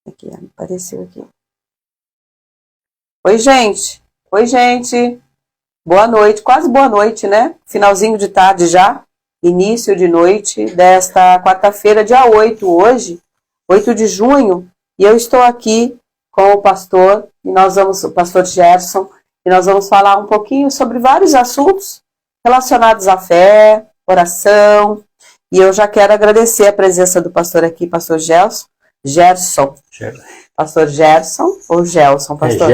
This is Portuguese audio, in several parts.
Aqui, apareceu aqui. Oi, gente. Oi, gente. Boa noite. Quase boa noite, né? Finalzinho de tarde já. Início de noite desta quarta-feira, dia 8, hoje, 8 de junho. E eu estou aqui com o pastor, o pastor Gerson, e nós vamos falar um pouquinho sobre vários assuntos relacionados à fé, oração. E eu já quero agradecer a presença do pastor aqui, pastor Gerson. Pastor Gerson ou Gelson, pastor?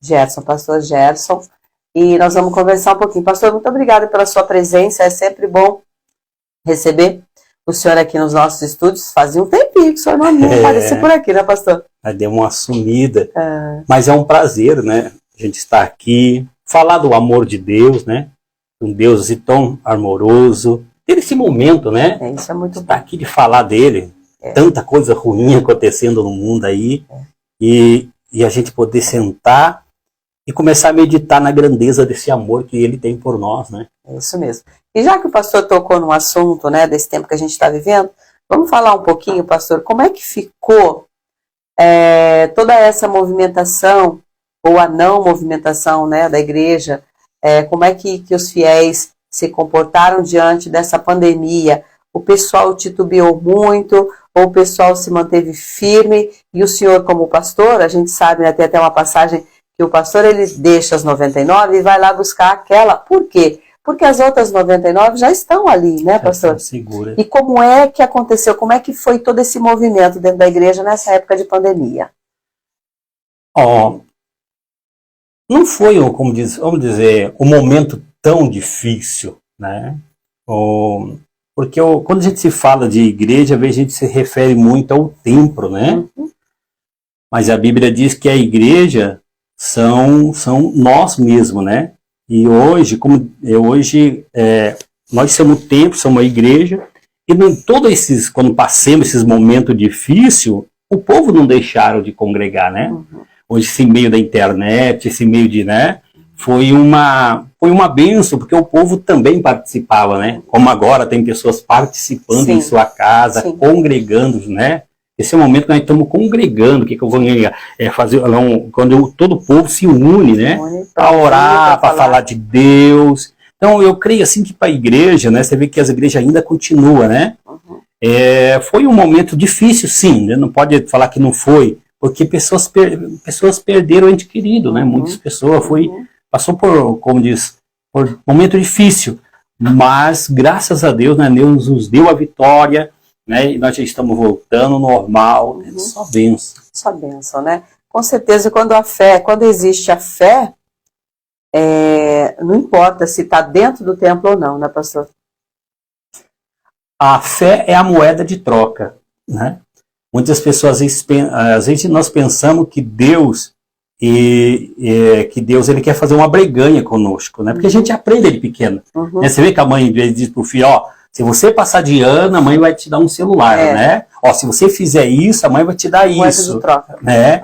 Gerson, pastor Gerson. E nós vamos conversar um pouquinho. Pastor, muito obrigada pela sua presença. É sempre bom receber o senhor aqui nos nossos estúdios. Fazia um tempinho que o senhor não aparecia por aqui, né, pastor? Deu uma sumida. Mas é um prazer, né? A gente estar aqui, falar do amor de Deus, né? Um Deus assim tão amoroso. Ter esse momento, né? Isso é muito bom. Estar aqui de falar dele. Tanta coisa ruim acontecendo no mundo aí. E a gente poder sentar e começar a meditar na grandeza desse amor que ele tem por nós, né? É isso mesmo. E já que o pastor tocou num assunto, né, desse tempo que a gente está vivendo, vamos falar um pouquinho, pastor, como é que ficou toda essa movimentação, ou a não movimentação, né, da igreja, como é que os fiéis se comportaram diante dessa pandemia? O pessoal titubeou muito, ou o pessoal se manteve firme, e o senhor como pastor, a gente sabe, né, tem até uma passagem que o pastor ele deixa as 99 e vai lá buscar aquela. Por quê? Porque as outras 99 já estão ali, né, pastor? Segura. E como é que aconteceu? Como é que foi todo esse movimento dentro da igreja nessa época de pandemia? Não foi, vamos dizer, um momento tão difícil, né? Porque quando a gente se fala de igreja, às vezes a gente se refere muito ao templo, né? Mas a Bíblia diz que a igreja são nós mesmos, né? E hoje, nós somos o templo, somos a igreja, e quando passamos esses momentos difíceis, o povo não deixaram de congregar, né? Hoje, esse meio da internet, esse meio de, né? Foi uma bênção, porque o povo também participava, né? Como agora tem pessoas participando em sua casa, congregando, né? Esse é o momento que nós estamos congregando, que eu vou fazer, quando todo o povo se une, né? Para orar, para falar de Deus. Então, eu creio assim que para a igreja, né? Você vê que as igrejas ainda continuam, né? Foi um momento difícil, sim, né? Não pode falar que não foi, porque pessoas perderam o ente querido, né? Muitas pessoas passou por, como diz, por um momento difícil, mas graças a Deus, né? Deus nos deu a vitória, né? E nós já estamos voltando ao normal, né? Só bênção. Só bênção, né? Com certeza, quando existe a fé, não importa se está dentro do templo ou não, né, pastor? A fé é a moeda de troca, né? Muitas pessoas, às vezes nós pensamos que Deus ele quer fazer uma breganha conosco, né? Porque a gente aprende ele pequeno. Né? Você vê que a mãe diz pro filho, se você passar de ano, a mãe vai te dar um celular, né? Se você fizer isso, a mãe vai te dar isso. De troca. Né?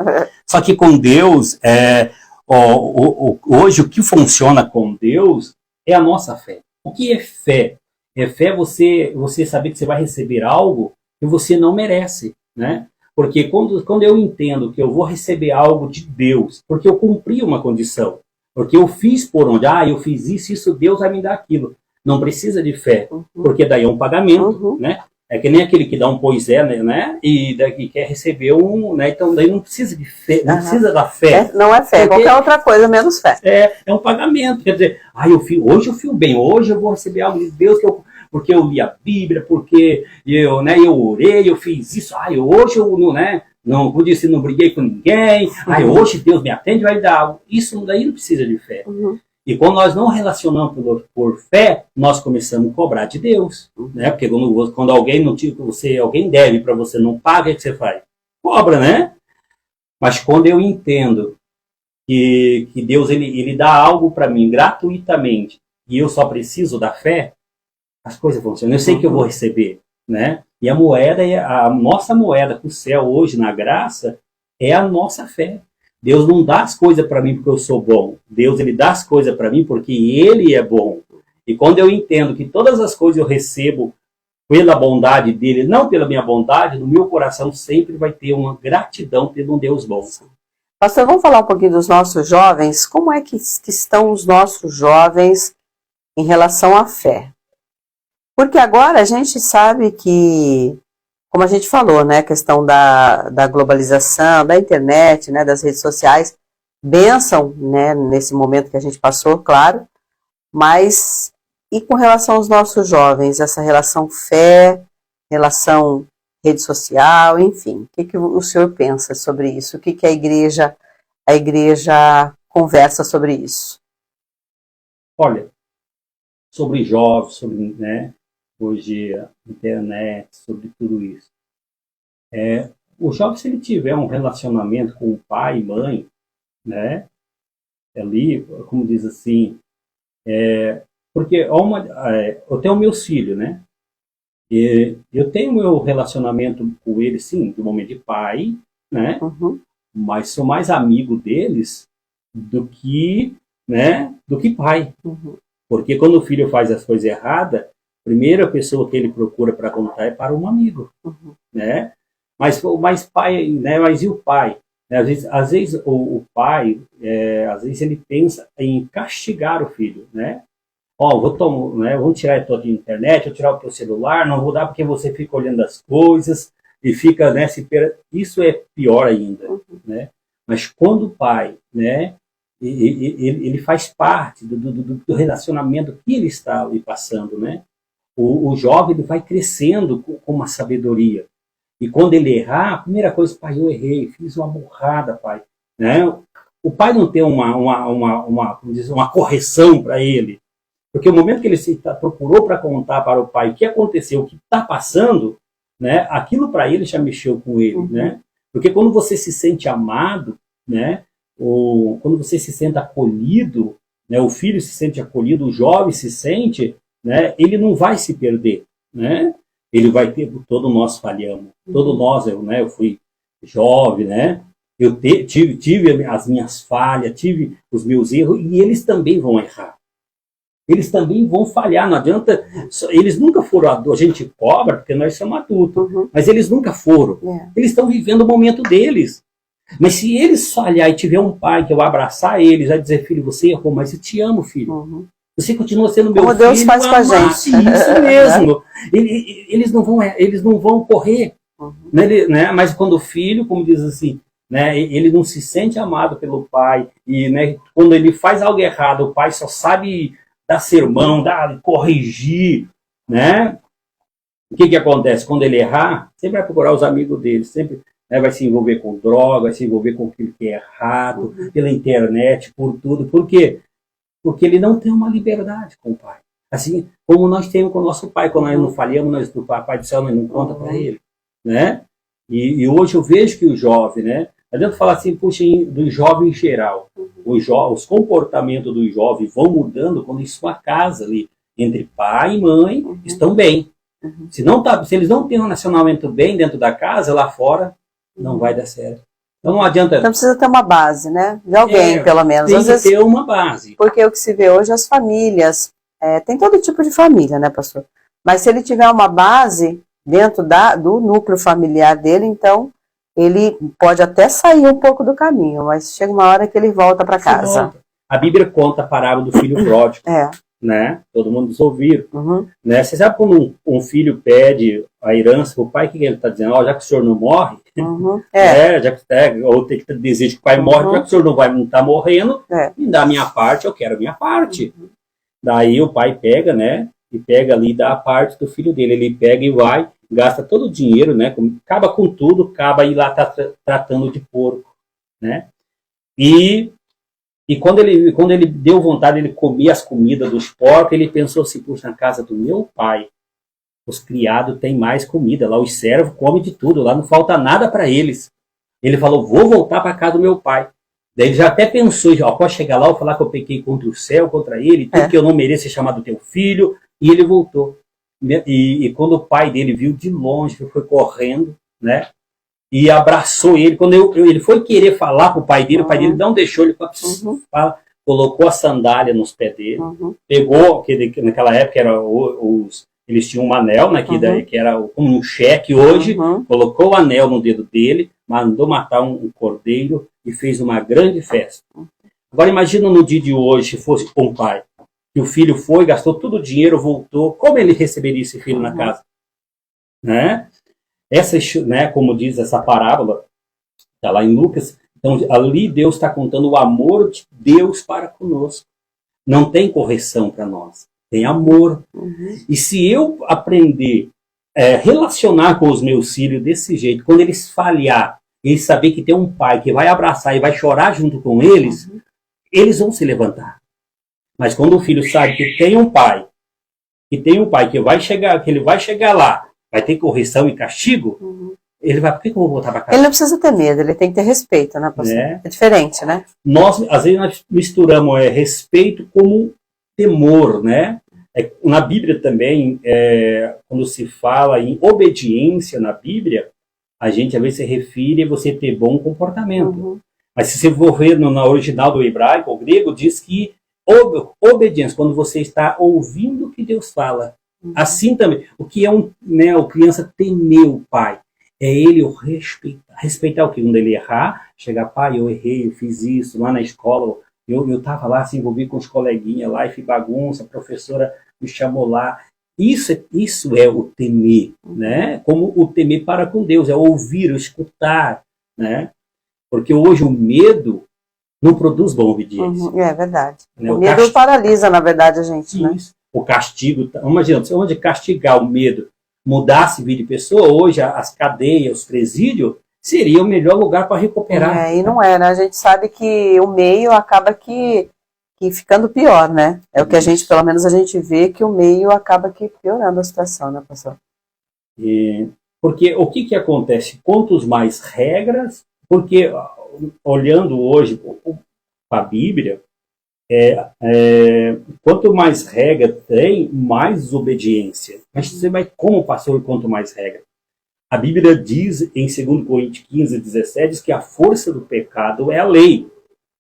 Só que com Deus, hoje o que funciona com Deus é a nossa fé. O que é fé? É fé você saber que você vai receber algo que você não merece, né? Porque quando eu entendo que eu vou receber algo de Deus, porque eu cumpri uma condição, porque eu fiz por onde, eu fiz isso, Deus vai me dar aquilo. Não precisa de fé, porque daí é um pagamento, né? É que nem aquele que dá um poisé, né? E daqui quer receber né? Então daí não precisa de fé, não precisa da fé. Não é fé, qualquer outra coisa menos fé. É um pagamento, quer dizer, hoje eu fio bem, hoje eu vou receber algo de Deus porque eu li a Bíblia, porque eu orei, eu fiz isso, hoje eu não briguei com ninguém, hoje Deus me atende, vai dar algo. Isso daí não precisa de fé. E quando nós não relacionamos por fé, nós começamos a cobrar de Deus, né? Porque quando alguém alguém deve para você, não paga, o que você faz? Cobra, né? Mas quando eu entendo que Deus ele dá algo para mim gratuitamente e eu só preciso da fé, as coisas funcionam. Eu sei que eu vou receber, né? E a nossa moeda com o céu hoje na graça é a nossa fé. Deus não dá as coisas para mim porque eu sou bom. Deus ele dá as coisas para mim porque Ele é bom. E quando eu entendo que todas as coisas eu recebo pela bondade dele, não pela minha bondade, no meu coração sempre vai ter uma gratidão pelo um Deus bom. Pastor, vamos falar um pouquinho dos nossos jovens. Como é que estão os nossos jovens em relação à fé? Porque agora a gente sabe que, como a gente falou, né, a questão da globalização, da internet, né, das redes sociais, bênção, né, nesse momento que a gente passou, claro, mas e com relação aos nossos jovens, essa relação fé, relação rede social, enfim, o que o senhor pensa sobre isso? O que a igreja conversa sobre isso? Olha, sobre jovens, sobre, né, hoje a internet, sobre tudo isso. O jovem, se ele tiver um relacionamento com o pai e mãe, né, ali, como diz assim, porque eu tenho meus filhos, né, e eu tenho meu relacionamento com eles, sim, do momento de pai, né, mas sou mais amigo deles do que, né, do que pai. Porque quando o filho faz as coisas erradas, a primeira pessoa que ele procura para contar é para um amigo, né? Mas pai, né? Mas e o pai? Às vezes o pai, às vezes ele pensa em castigar o filho, né? Vamos tirar a tua internet, vou tirar o teu celular, não vou dar porque você fica olhando as coisas e fica, né? Isso é pior ainda, né? Mas quando o pai, né? Ele faz parte do relacionamento que ele está ali passando, né? O jovem, ele vai crescendo com uma sabedoria. E quando ele errar, a primeira coisa, pai, eu errei, fiz uma burrada, pai, né? O pai não tem como diz, uma correção para ele, porque o momento que ele procurou para contar para o pai o que aconteceu, o que está passando, né? Aquilo para ele já mexeu com ele, né? Porque quando você se sente amado, né? Ou quando você se sente acolhido, né, o filho se sente acolhido, o jovem se sente, né, ele não vai se perder, né? Ele vai ter, todos nós falhamos, todos nós, né, eu fui jovem, né? Eu tive as minhas falhas, tive os meus erros, e eles também vão errar. Eles também vão falhar, não adianta, eles nunca foram adultos, a gente cobra porque nós somos adultos, mas eles nunca foram. Eles estão vivendo o momento deles. Mas se eles falhar e tiver um pai que eu abraçar eles, vai dizer, filho, você errou, mas eu te amo, filho. Você continua sendo meu filho. Como Deus faz com a gente. Isso mesmo. Eles não vão correr. Né? Mas quando o filho, como diz assim, né, ele não se sente amado pelo pai, e, né, quando ele faz algo errado, o pai só sabe dar sermão, corrigir, né? O que acontece? Quando ele errar, sempre vai procurar os amigos dele, sempre... vai se envolver com droga, vai se envolver com aquilo que é errado, pela internet, por tudo. Por quê? Porque ele não tem uma liberdade com o pai. Assim como nós temos com o nosso pai. Quando nós não falhamos, o Pai do Céu nós não conta para ele. Né? E hoje eu vejo que o jovem, né? Não adianta falar assim, puxa, do jovem em geral. Os comportamentos do jovem vão mudando quando em sua casa, ali, entre pai e mãe, estão bem. Se eles não têm um relacionamento bem dentro da casa, lá fora, não vai dar certo. Então não adianta... Então precisa ter uma base, né? De alguém, pelo menos. Tem que ter uma base. Porque o que se vê hoje, as famílias... tem todo tipo de família, né, pastor? Mas se ele tiver uma base dentro do núcleo familiar dele, então ele pode até sair um pouco do caminho, mas chega uma hora que ele volta para casa. A Bíblia conta a parábola do filho pródigo. Né? Todo mundo ouviu. Né? Você sabe quando um filho pede a herança para o pai, o que ele está dizendo? Já que o senhor não morre, já que ou tem que desejar que o pai morre, já que o senhor não está morrendo, me dá a minha parte, eu quero a minha parte. Daí o pai pega, né? E pega ali e dá a parte do filho dele. Ele pega e vai, gasta todo o dinheiro, né? Acaba com tudo, acaba aí lá tratando de porco, né? E quando ele deu vontade, ele comia as comidas dos porcos, ele pensou assim, puxa, na casa do meu pai, os criados têm mais comida, lá os servos comem de tudo, lá não falta nada para eles. Ele falou, vou voltar para casa do meu pai. Daí ele já até pensou, pode chegar lá e falar que eu pequei contra o céu, contra ele, tudo que eu não mereço ser chamado teu filho, e ele voltou. E quando o pai dele viu de longe, ele foi correndo, né? E abraçou ele. Quando ele foi querer falar para o pai dele não deixou, ele colocou a sandália nos pés dele, pegou, que naquela época eram os Eles tinham um anel, né, que era como um cheque hoje, colocou o anel no dedo dele, mandou matar um cordeiro e fez uma grande festa. Agora imagina no dia de hoje, se fosse um pai, que o filho foi, gastou todo o dinheiro, voltou, como ele receberia esse filho na casa? Né? Essa, né, como diz essa parábola, está lá em Lucas, então ali Deus está contando o amor de Deus para conosco. Não tem correção para nós, tem amor. E se eu aprender relacionar com os meus filhos desse jeito, quando eles falhar, eles saber que tem um pai que vai abraçar e vai chorar junto com eles, eles vão se levantar. Mas quando o filho sabe que tem um pai, que vai chegar, que ele vai chegar lá, vai ter correção e castigo, ele vai, por que eu vou voltar para casa? Ele não precisa ter medo, ele tem que ter respeito, né, pastor? É diferente, né? Nós, às vezes, nós misturamos respeito com temor, né? Na Bíblia também, quando se fala em obediência na Bíblia, a gente às vezes se refere a você ter bom comportamento. Mas se você for ver na original do hebraico, o grego, diz que obediência, quando você está ouvindo o que Deus fala. Assim também, o que é o criança temer o pai? É ele o respeitar o que? Quando ele errar, chegar, pai, eu errei, eu fiz isso, lá na escola, eu estava lá, se envolvi com os coleguinhas lá e fiz bagunça, a professora me chamou lá. Isso é o temer, né? Como o temer para com Deus, é ouvir, escutar, né? Porque hoje o medo não produz boa obediência. É verdade. Né? O medo paralisa, na verdade, a gente, né? O castigo, imagina, se onde castigar o medo mudasse vida de pessoa, hoje as cadeias, os presídios, seria o melhor lugar para recuperar. E não é, né? A gente sabe que o meio acaba que ficando pior, né? É o que a gente, pelo menos a gente vê que o meio acaba que piorando a situação, né, pastor? Porque o que acontece? Quantos mais regras, porque olhando hoje para a Bíblia, quanto mais regra tem, mais desobediência. Mas você vai, como pastor, quanto mais regra? A Bíblia diz, em 2 Coríntios 15, 17, diz que a força do pecado é a lei,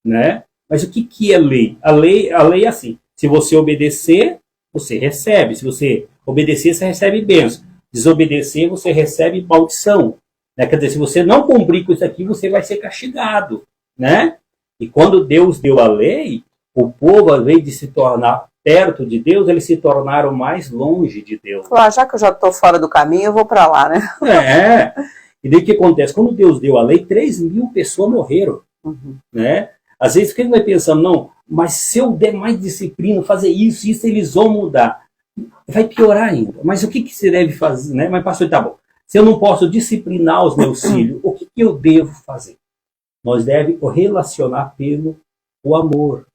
né? Mas o que é lei? A lei é assim, se você obedecer, você recebe. Se você obedecer, você recebe bênção. Desobedecer, você recebe maldição. Né? Quer dizer, se você não cumprir com isso aqui, você vai ser castigado, né? E quando Deus deu a lei, o povo, ao invés de se tornar perto de Deus, eles se tornaram mais longe de Deus. Já que eu já estou fora do caminho, eu vou para lá, né? E daí o que acontece? Quando Deus deu a lei, 3.000 pessoas morreram. Né? Às vezes, o que vai pensando? Não, mas se eu der mais disciplina, fazer isso, eles vão mudar. Vai piorar ainda. Mas o que se deve fazer? Né? Mas pastor, tá bom. Se eu não posso disciplinar os meus filhos, o que eu devo fazer? Nós devemos relacionar pelo amor.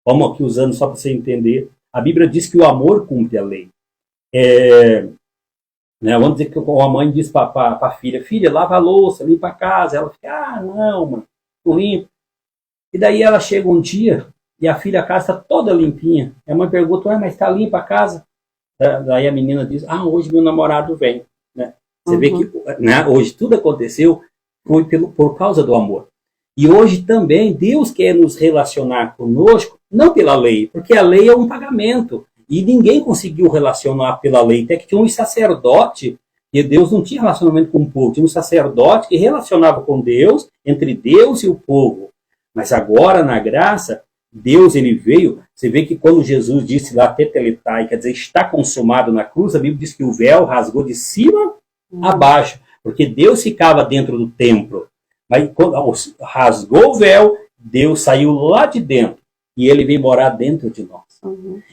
Vamos aqui usando só para você entender. A Bíblia diz que o amor cumpre a lei. Né, vamos dizer que a mãe diz para a filha, filha, lava a louça, limpa a casa. Ela fica, não, mãe, não limpo. E daí ela chega um dia e a filha, a casa está toda limpinha. A mãe pergunta, mas está limpa a casa? Daí a menina diz, hoje meu namorado vem. Né? Você vê que hoje tudo aconteceu por causa do amor. E hoje também Deus quer nos relacionar conosco, não pela lei, porque a lei é um pagamento. E ninguém conseguiu relacionar pela lei. Até que tinha um sacerdote, e Deus não tinha relacionamento com o povo. Tinha um sacerdote que relacionava com Deus, entre Deus e o povo. Mas agora, na graça, Deus ele veio. Você vê que quando Jesus disse lá, teteletai, quer dizer, está consumado na cruz, a Bíblia diz que o véu rasgou de cima a baixo. Porque Deus ficava dentro do templo. Mas quando rasgou o véu, Deus saiu lá de dentro. E ele veio morar dentro de nós.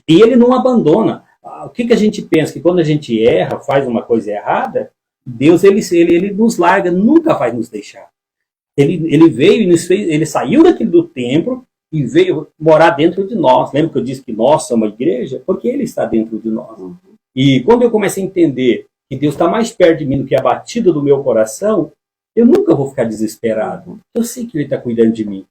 E ele não abandona. O que a gente pensa? Que quando a gente erra, faz uma coisa errada, Deus ele nos larga, nunca vai nos deixar. Ele veio e nos fez, ele saiu daquele do templo e veio morar dentro de nós. Lembra que eu disse que nós somos a igreja? Porque ele está dentro de nós. E quando eu comecei a entender que Deus está mais perto de mim do que a batida do meu coração, eu nunca vou ficar desesperado. Eu sei que ele está cuidando de mim.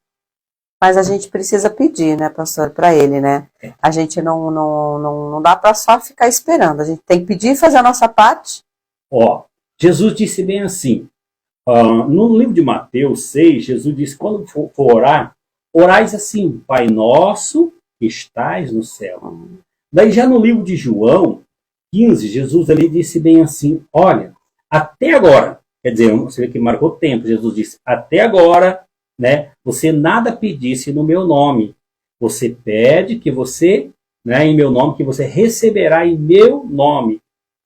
Mas a gente precisa pedir, né, pastor, para ele, né? A gente não dá para só ficar esperando. A gente tem que pedir e fazer a nossa parte. Jesus disse bem assim, no livro de Mateus 6, Jesus disse, quando for orar, orais assim, Pai nosso que estais no céu. Daí já no livro de João, 15, Jesus ali disse bem assim, olha, até agora, quer dizer, você vê que marcou tempo, Jesus disse, até agora, né, você nada pedisse no meu nome. Você pede que você, né, em meu nome, que você receberá em meu nome,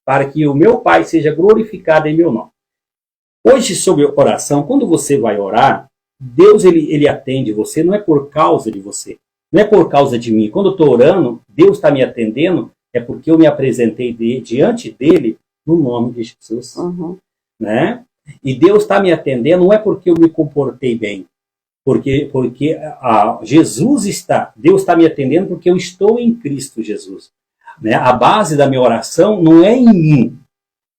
para que o meu Pai seja glorificado em meu nome. Hoje, sobre oração, quando você vai orar, Deus ele atende você, não é por causa de você, não é por causa de mim. Quando eu estou orando, Deus está me atendendo, é porque eu me apresentei diante dele no nome de Jesus. Né? E Deus está me atendendo, não é porque eu me comportei bem, porque Deus está me atendendo porque eu estou em Cristo Jesus. Né? A base da minha oração não é em mim,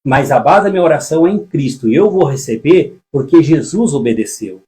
mas a base da minha oração é em Cristo. E eu vou receber porque Jesus obedeceu.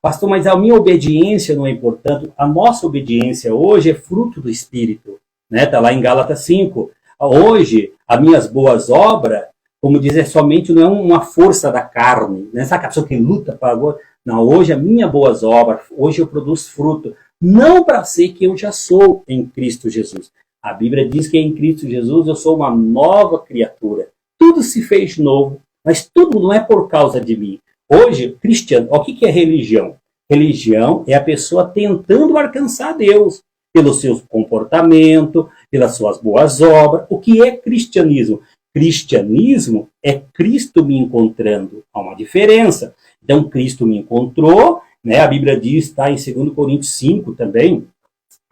Pastor, mas a minha obediência não é importante. A nossa obediência hoje é fruto do Espírito. Está lá em Gálatas 5. Hoje, as minhas boas obras, como dizer, somente não é uma força da carne. Né? Sabe a pessoa que luta para agora? Não, hoje a minha boas obras, hoje eu produzo fruto. Não para ser que eu já sou em Cristo Jesus. A Bíblia diz que em Cristo Jesus eu sou uma nova criatura. Tudo se fez novo, mas tudo não é por causa de mim. Hoje, cristiano, o que é religião? Religião é a pessoa tentando alcançar Deus pelo seu comportamento, pelas suas boas obras. O que é cristianismo? Cristianismo é Cristo me encontrando. Há uma diferença. Então, Cristo me encontrou, né? A Bíblia diz, está em 2 Coríntios 5 também,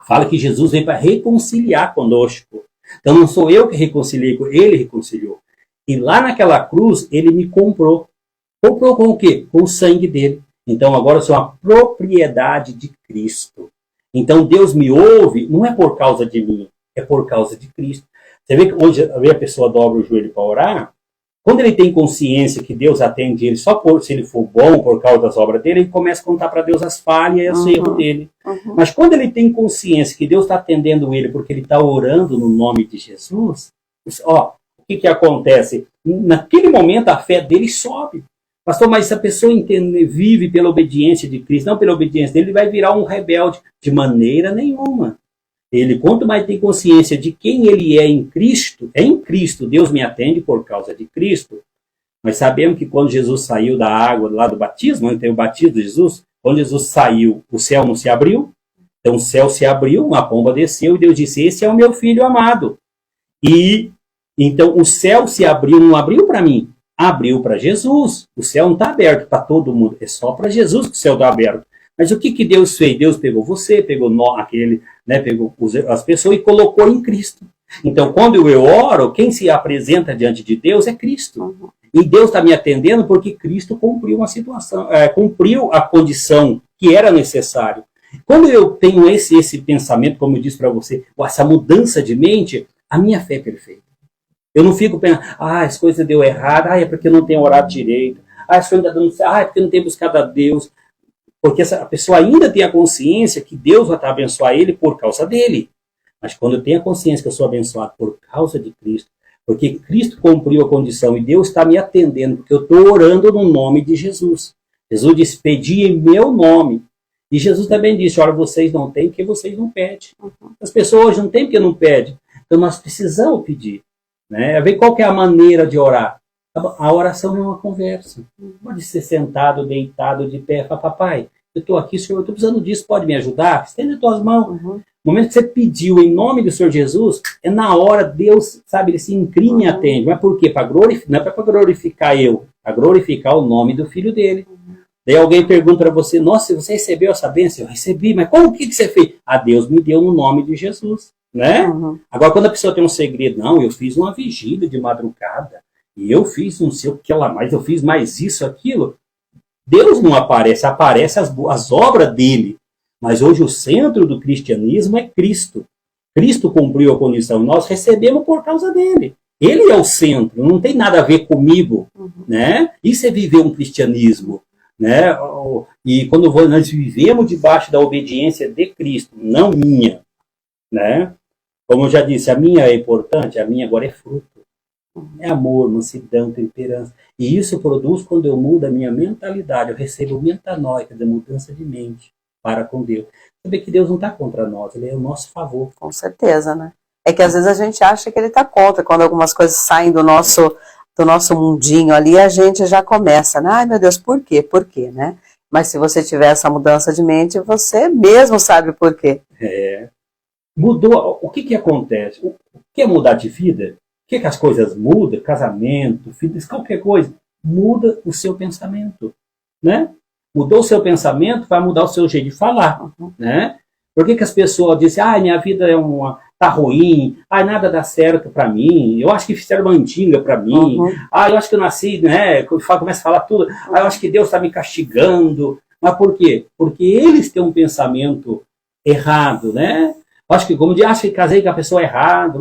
fala que Jesus veio para reconciliar conosco. Então, não sou eu que reconciliei, ele reconciliou. E lá naquela cruz, ele me comprou. Comprou com o quê? Com o sangue dele. Então, agora eu sou a propriedade de Cristo. Então, Deus me ouve, não é por causa de mim, é por causa de Cristo. Você vê que hoje a pessoa dobra o joelho para orar, quando ele tem consciência que Deus atende ele só se ele for bom por causa das obras dele, ele começa a contar para Deus as falhas e os erros dele. Mas quando ele tem consciência que Deus está atendendo ele porque ele está orando no nome de Jesus, o que acontece? Naquele momento a fé dele sobe. Pastor, mas se a pessoa vive pela obediência de Cristo, não pela obediência dele, ele vai virar um rebelde. De maneira nenhuma. Ele, quanto mais tem consciência de quem ele é em Cristo, Deus me atende por causa de Cristo. Nós sabemos que quando Jesus saiu da água lá do batismo, onde tem o batismo de Jesus, quando Jesus saiu, o céu não se abriu. Então o céu se abriu, uma pomba desceu e Deus disse, esse é o meu filho amado. E então o céu se abriu, não abriu para mim, abriu para Jesus. O céu não está aberto para todo mundo, é só para Jesus que o céu está aberto. Mas o que Deus fez? Deus pegou você, pegou pegou as pessoas e colocou em Cristo. Então, quando eu oro, quem se apresenta diante de Deus é Cristo. E Deus está me atendendo porque Cristo cumpriu uma situação, cumpriu a condição que era necessário. Quando eu tenho esse pensamento, como eu disse para você, essa mudança de mente, a minha fé é perfeita. Eu não fico pensando, as coisas deu errado, é porque eu não tenho orado direito, as coisas não estão dando certo, é porque eu não tenho buscado a Deus. Porque a pessoa ainda tem a consciência que Deus vai estar abençoar ele por causa dele. Mas quando eu tenho a consciência que eu sou abençoado por causa de Cristo, porque Cristo cumpriu a condição e Deus está me atendendo, porque eu estou orando no nome de Jesus. Jesus disse, pedi em meu nome. E Jesus também disse, olha, vocês não têm porque vocês não pedem. As pessoas hoje não têm porque não pedem. Então nós precisamos pedir. Né? Ver qual que é a maneira de orar. A oração é uma conversa. Pode ser sentado, deitado, de pé. Fala, papai, eu estou aqui, Senhor, eu estou precisando disso, pode me ajudar? Estende as tuas mãos. No momento que você pediu em nome do Senhor Jesus, é na hora Deus, sabe, ele se inclina e atende. Mas por quê? Não é para glorificar eu, para glorificar o nome do Filho dele. Daí alguém pergunta para você, nossa, você recebeu essa bênção? Eu recebi, mas como que você fez? Deus me deu no nome de Jesus. Né? Agora, quando a pessoa tem um segredo, não, eu fiz uma vigília de madrugada, e eu fiz não sei o que lá mais, eu fiz mais isso, aquilo. Deus não aparece, aparece as obras dele. Mas hoje o centro do cristianismo é Cristo. Cristo cumpriu a condição, nós recebemos por causa dele. Ele é o centro, não tem nada a ver comigo. Né? Isso é viver um cristianismo. Né? E quando nós vivemos debaixo da obediência de Cristo, não minha. Né? Como eu já disse, a minha é importante, a minha agora é fruto. É amor, mansidão, temperança. E isso produz quando eu mudo a minha mentalidade. Eu recebo metanoia, quer dizer, mudança de mente para com Deus. Saber que Deus não está contra nós, ele é o nosso favor. Com certeza, né? É que às vezes a gente acha que ele está contra, quando algumas coisas saem do nosso mundinho ali, a gente já começa, né? Ai meu Deus, por quê? Por quê, né? Mas se você tiver essa mudança de mente, você mesmo sabe por quê. Mudou, o que acontece? O que é mudar de vida? O que as coisas mudam? Casamento, filhos, qualquer coisa. Muda o seu pensamento, né? Mudou o seu pensamento, vai mudar o seu jeito de falar, né? Por que as pessoas dizem, minha vida tá ruim, nada dá certo para mim, eu acho que fizeram uma antiga para mim, eu acho que eu nasci, né? Começa a falar tudo, eu acho que Deus está me castigando. Mas por quê? Porque eles têm um pensamento errado, né? Acho que, como acho que casei com a pessoa errada,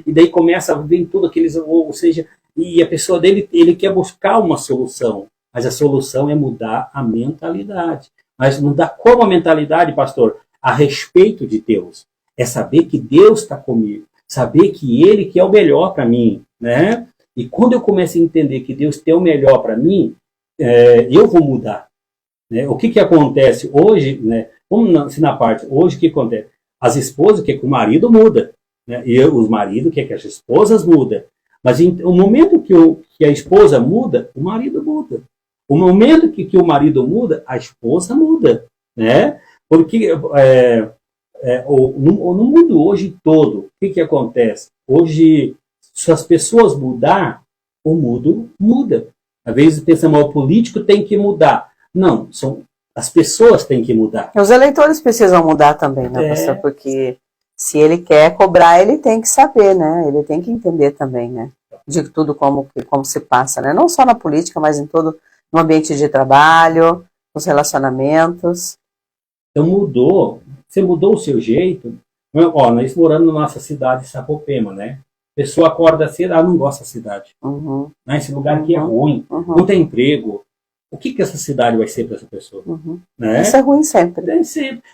e daí começa a vir tudo aqueles, ou seja, e a pessoa dele, ele quer buscar uma solução, mas a solução é mudar a mentalidade. Mas mudar como a mentalidade, pastor? A respeito de Deus. É saber que Deus está comigo, saber que Ele quer o melhor para mim, né? E quando eu começo a entender que Deus tem o melhor para mim, eu vou mudar. Né? O que acontece hoje, né? Vamos na parte, hoje o que acontece? As esposas querem que o marido muda, né? E os maridos querem que as esposas mudem. Mas o momento que a esposa muda, o marido muda. O momento que o marido muda, a esposa muda, né? Porque no mundo hoje todo, o que acontece? Hoje, se as pessoas mudar, o mundo muda. Às vezes pensamos, o político tem que mudar. Não, as pessoas têm que mudar. Os eleitores precisam mudar também, né, pastor? Porque se ele quer cobrar, ele tem que saber, né? Ele tem que entender também, né? De tudo como se passa, né? Não só na política, mas em todo no ambiente de trabalho, nos relacionamentos. Então você mudou o seu jeito. Nós moramos na nossa cidade de Sapopema, né? A pessoa acorda cedo, não gosta da cidade. Esse lugar aqui é ruim, não tem emprego. O que essa cidade vai ser para essa pessoa? Né? Isso é ruim sempre.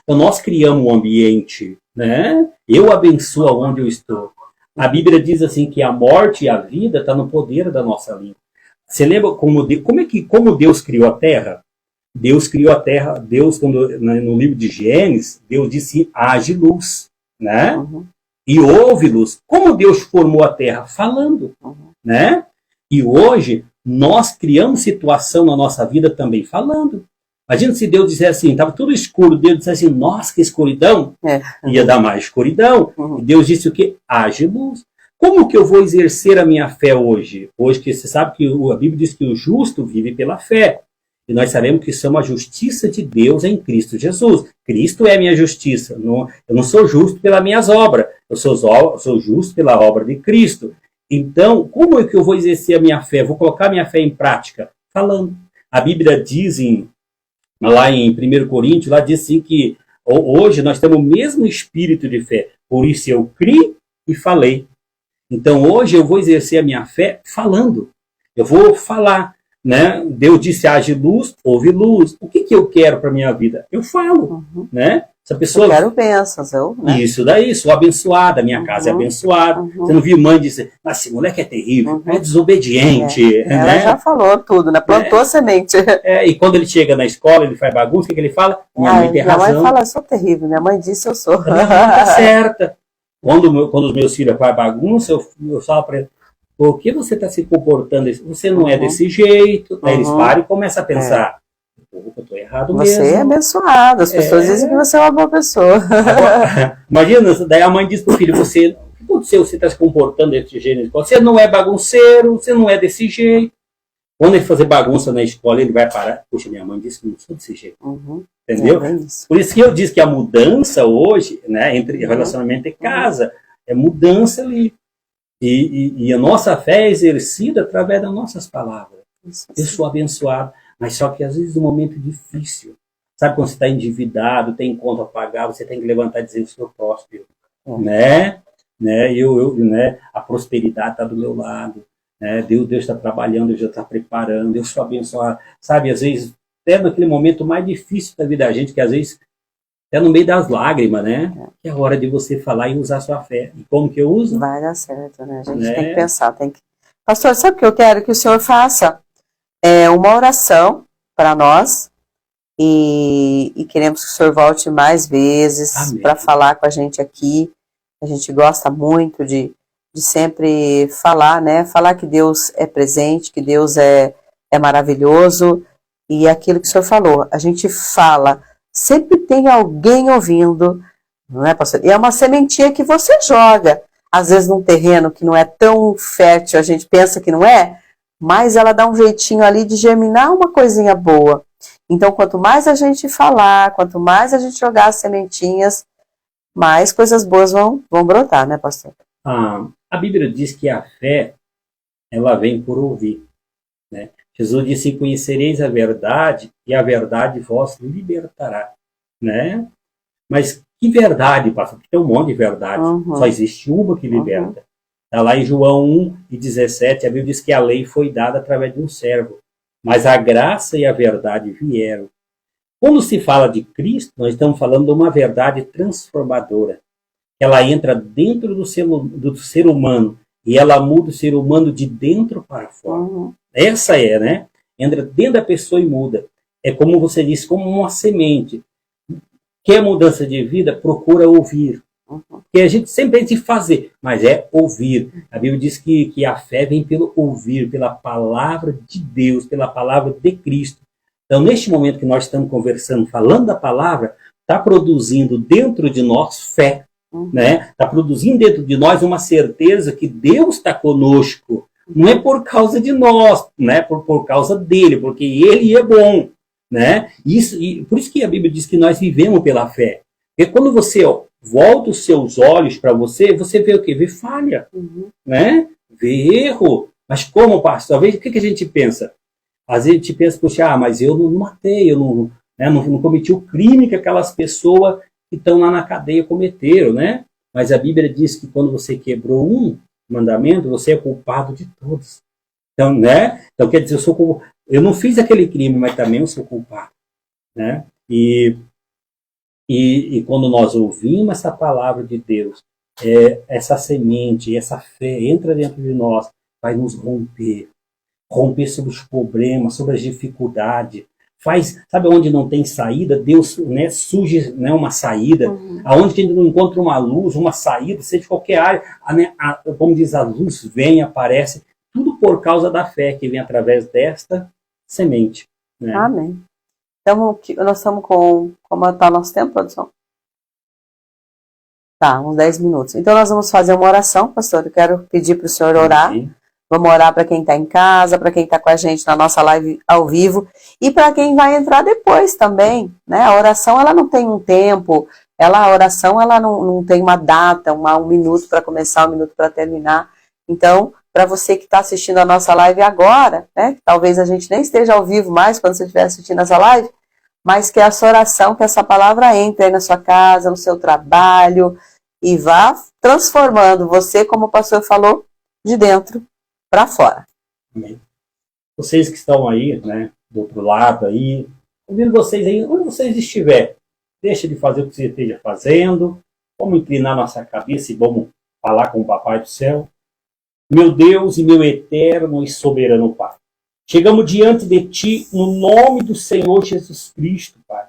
Então nós criamos um ambiente, né? Eu abençoo onde eu estou. A Bíblia diz assim que a morte e a vida estão no poder da nossa língua. Você lembra como Deus criou a terra? Deus criou a terra, no livro de Gênesis, Deus disse, haja luz, né? E houve luz. Como Deus formou a terra? Falando, né? E hoje, nós criamos situação na nossa vida também falando. Imagina se Deus dissesse assim, estava tudo escuro, Deus dissesse assim, nossa, que escuridão. Ia dar mais escuridão. E Deus disse o quê? Haja luz. Como que eu vou exercer a minha fé hoje? Hoje que você sabe que a Bíblia diz que o justo vive pela fé. E nós sabemos que somos a justiça de Deus em Cristo Jesus. Cristo é a minha justiça. Eu não sou justo pelas minhas obras. Eu sou justo pela obra de Cristo. Então, como é que eu vou exercer a minha fé? Vou colocar a minha fé em prática? Falando. A Bíblia diz lá em 1 Coríntios, lá diz assim que hoje nós temos o mesmo espírito de fé. Por isso eu criei e falei. Então hoje eu vou exercer a minha fé falando. Eu vou falar. Né? Deus disse, haja luz, houve luz. O que eu quero para a minha vida? Eu falo. Né? Se a pessoa... Eu quero bênçãos. Né? Isso daí, sou abençoada, minha casa é abençoada. Você não viu mãe dizer, esse moleque é terrível, é desobediente. Ela né? já falou tudo, né? Plantou semente. E quando ele chega na escola, ele faz bagunça, o que ele fala? Minha mãe tem razão. Minha mãe fala, eu sou terrível, minha mãe disse, eu sou. Tá certa. Quando os meus filhos fazem bagunça, eu falo para eles, por que você está se comportando assim? Você não é desse jeito. Aí eles param e começam a pensar, eu estou errado mesmo. Você é abençoado, as pessoas dizem que você é uma boa pessoa. Agora, imagina, daí a mãe diz para o filho, o que aconteceu? Você está se comportando desse jeito? Você não é bagunceiro, você não é desse jeito. Quando ele fazer bagunça na escola, ele vai parar. Puxa, minha mãe disse que não sou desse jeito. Entendeu? Por isso que eu disse que a mudança hoje, né, entre relacionamento e casa, é mudança ali. E a nossa fé é exercida através das nossas palavras. Eu sou abençoado, mas só que às vezes é um momento difícil. Sabe quando você está endividado, tem conta a pagar, você tem que levantar e dizer, eu sou próspero. Né? A prosperidade está do meu lado. Né? Deus está trabalhando, Deus já está preparando, eu sou abençoado. Sabe, às vezes, até naquele momento mais difícil da vida da gente, que às vezes até no meio das lágrimas, né? Que é a hora de você falar e usar a sua fé. E como que eu uso? Vai dar certo, né? A gente tem que pensar. Pastor, sabe o que eu quero que o senhor faça? Uma oração para nós e queremos que o senhor volte mais vezes para falar com a gente aqui. A gente gosta muito de sempre falar, né? Falar que Deus é presente, que Deus é maravilhoso. E aquilo que o senhor falou, a gente fala, sempre tem alguém ouvindo, não é, pastor? E é uma sementinha que você joga, às vezes num terreno que não é tão fértil, a gente pensa que não é, mas ela dá um jeitinho ali de germinar uma coisinha boa. Então, quanto mais a gente falar, quanto mais a gente jogar as sementinhas, mais coisas boas vão brotar, né, pastor? A Bíblia diz que a fé, ela vem por ouvir, né? Jesus disse, conhecereis a verdade e a verdade vos libertará, né? Mas que verdade, pastor? Porque tem um monte de verdade. Só existe uma que liberta. Está lá em João 1:17, a Bíblia diz que a lei foi dada através de um servo, mas a graça e a verdade vieram. Quando se fala de Cristo, nós estamos falando de uma verdade transformadora. Ela entra dentro do ser humano e ela muda o ser humano de dentro para fora. Essa né? Entra dentro da pessoa e muda. É como você disse, como uma semente. Quer mudança de vida? Procura ouvir. Porque a gente sempre tem que fazer, mas é ouvir. A Bíblia diz que a fé vem pelo ouvir, pela palavra de Deus, pela palavra de Cristo. Então, neste momento que nós estamos conversando, falando da palavra, está produzindo dentro de nós fé. Né? Está produzindo dentro de nós uma certeza que Deus está conosco. Não é por causa de nós, né? por causa dele, porque ele é bom. Né? Por isso que a Bíblia diz que nós vivemos pela fé. Porque quando você volta os seus olhos para você vê o quê? Vê falha. Né? Vê erro. Mas como, pastor? Às vezes, o que a gente pensa? Às vezes a gente pensa, poxa, mas eu não matei, eu não cometi o crime que aquelas pessoas que estão lá na cadeia cometeram, né? Mas a Bíblia diz que quando você quebrou um mandamento, você é culpado de todos. Então, né? Então, quer dizer, eu não fiz aquele crime, mas também eu sou culpado, né? E quando nós ouvimos essa palavra de Deus, essa semente, essa fé entra dentro de nós, vai nos romper sobre os problemas, sobre as dificuldades. Sabe onde não tem saída? Deus, né, surge, né, uma saída. Aonde que a gente não encontra uma luz, uma saída, seja de qualquer área, como diz, a luz vem, aparece. Tudo por causa da fé que vem através desta semente. Né? Amém. Então, nós estamos com... Como está o nosso tempo, produção? Tá, uns 10 minutos. Então, nós vamos fazer uma oração, pastor. Eu quero pedir para o senhor orar. Vamos orar para quem está em casa, para quem está com a gente na nossa live ao vivo e para quem vai entrar depois também, né? A oração, ela não tem um tempo, a oração, ela não tem uma data, um minuto para começar, um minuto para terminar. Então, para você que está assistindo a nossa live agora, né? Talvez a gente nem esteja ao vivo mais quando você estiver assistindo essa live, mas que essa oração, que essa palavra entre aí na sua casa, no seu trabalho e vá transformando você, como o pastor falou, de dentro para fora. Amém. Vocês que estão aí, né, do outro lado aí, ouvindo vocês aí, onde vocês estiverem, deixa de fazer o que você esteja fazendo, vamos inclinar nossa cabeça e vamos falar com o Papai do Céu. Meu Deus e meu eterno e soberano Pai, chegamos diante de Ti no nome do Senhor Jesus Cristo, Pai.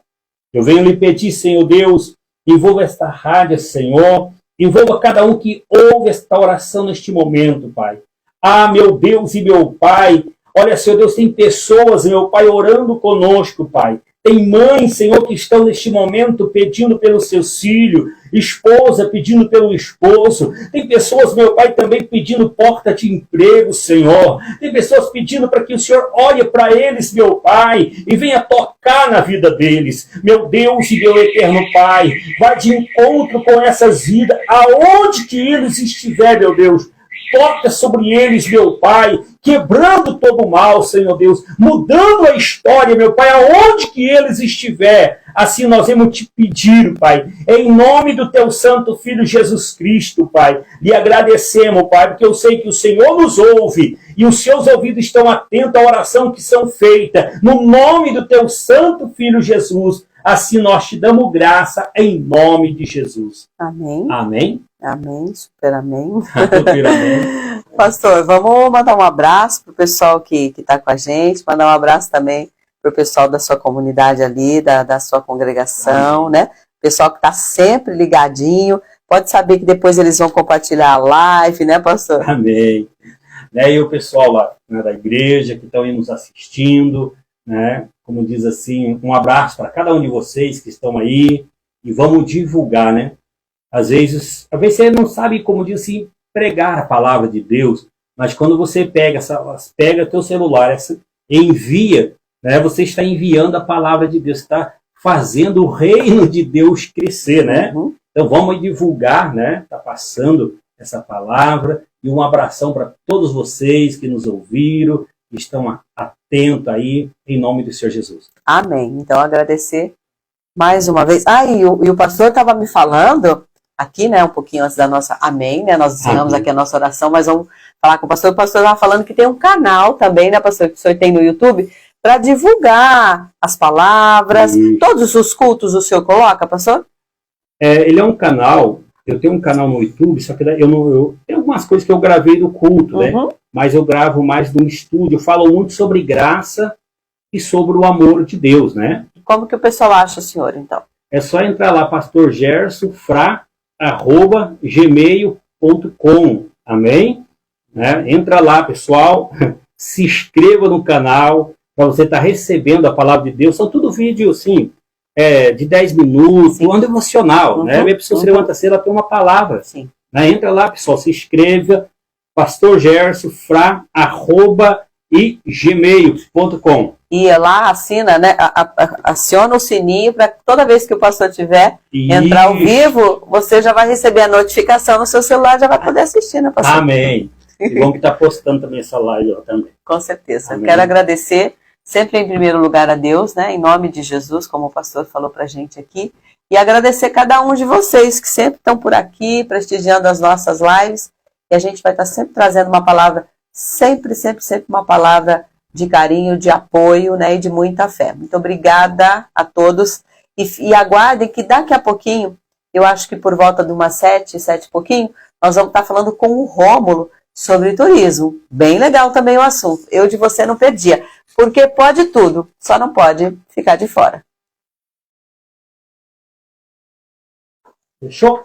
Eu venho lhe pedir, Senhor Deus, envolva esta rádio, Senhor, envolva cada um que ouve esta oração neste momento, Pai. Ah, meu Deus e meu Pai, olha, Senhor Deus, tem pessoas, meu Pai, orando conosco, Pai. Tem mães, Senhor, que estão neste momento pedindo pelo seu filho, esposa pedindo pelo esposo. Tem pessoas, meu Pai, também pedindo porta de emprego, Senhor. Tem pessoas pedindo para que o Senhor olhe para eles, meu Pai, e venha tocar na vida deles. Meu Deus e meu eterno Pai, vai de encontro com essas vidas, aonde que eles estiverem, meu Deus. Toca sobre eles, meu Pai, quebrando todo o mal, Senhor Deus, mudando a história, meu Pai, aonde que eles estiver. Assim nós vamos te pedir, Pai, em nome do Teu Santo Filho Jesus Cristo, Pai. Lhe agradecemos, Pai, porque eu sei que o Senhor nos ouve e os seus ouvidos estão atentos à oração que são feitas. No nome do Teu Santo Filho Jesus, assim nós te damos graça em nome de Jesus. Amém. Amém. Amém, super amém. Super amém. Pastor, vamos mandar um abraço para o pessoal que está com a gente, mandar um abraço também para o pessoal da sua comunidade ali, da sua congregação, né? Pessoal que está sempre ligadinho, Pode saber que depois eles vão compartilhar a live, né, pastor? Amém. Né, e o pessoal lá, né, da igreja que estão aí nos assistindo, né, como diz assim, um abraço para cada um de vocês que estão aí e vamos divulgar, né? Às vezes você não sabe, como diz assim, pregar a palavra de Deus, mas quando você pega teu celular, envia, né, você está enviando a palavra de Deus, está fazendo o reino de Deus crescer, né? Uhum. Então vamos divulgar, né? Está passando essa palavra e um abração para todos vocês que nos ouviram, que estão atentos aí, em nome do Senhor Jesus. Amém. Então agradecer mais uma vez. E o pastor estava me falando aqui, né, um pouquinho antes da nossa amém, né? Nós ensinamos aqui a nossa oração, mas vamos falar com o pastor. O pastor estava falando que tem um canal também, né, pastor, que o senhor tem no YouTube, para divulgar as palavras, todos os cultos o senhor coloca, pastor? Ele é um canal, eu tenho um canal no YouTube, só que tem algumas coisas que eu gravei do culto, né? Mas eu gravo mais no estúdio, eu falo muito sobre graça e sobre o amor de Deus, né? Como que o pessoal acha o senhor, então? É só entrar lá, pastorgersofra@gmail.com, amém? Né? Entra lá, pessoal, se inscreva no canal, para você estar recebendo a palavra de Deus. São tudo vídeo, assim, de 10 minutos, um devocional, né? A pessoa se levanta cedo, ela tem uma palavra. Sim. Né? Entra lá, pessoal, se inscreva, pastorgersofra@gmail.com. E lá assina, né? Aciona o sininho para toda vez que o pastor tiver entrar ao vivo, você já vai receber a notificação no seu celular, já vai poder assistir, né, pastor? Amém. E vamos que tá postando também essa live ó, também. Com certeza. Amém. Eu quero agradecer sempre em primeiro lugar a Deus, né? Em nome de Jesus, como o pastor falou pra gente aqui. E agradecer cada um de vocês que sempre estão por aqui, prestigiando as nossas lives. E a gente vai estar sempre trazendo uma palavra, sempre uma palavra de carinho, de apoio, né? E de muita fé. Muito obrigada a todos. E aguardem que daqui a pouquinho, eu acho que por volta de umas 7 e pouquinho, nós vamos estar falando com o Rômulo sobre turismo. Bem legal também o assunto. Eu de você não perdia. Porque pode tudo, só não pode ficar de fora. Fechou?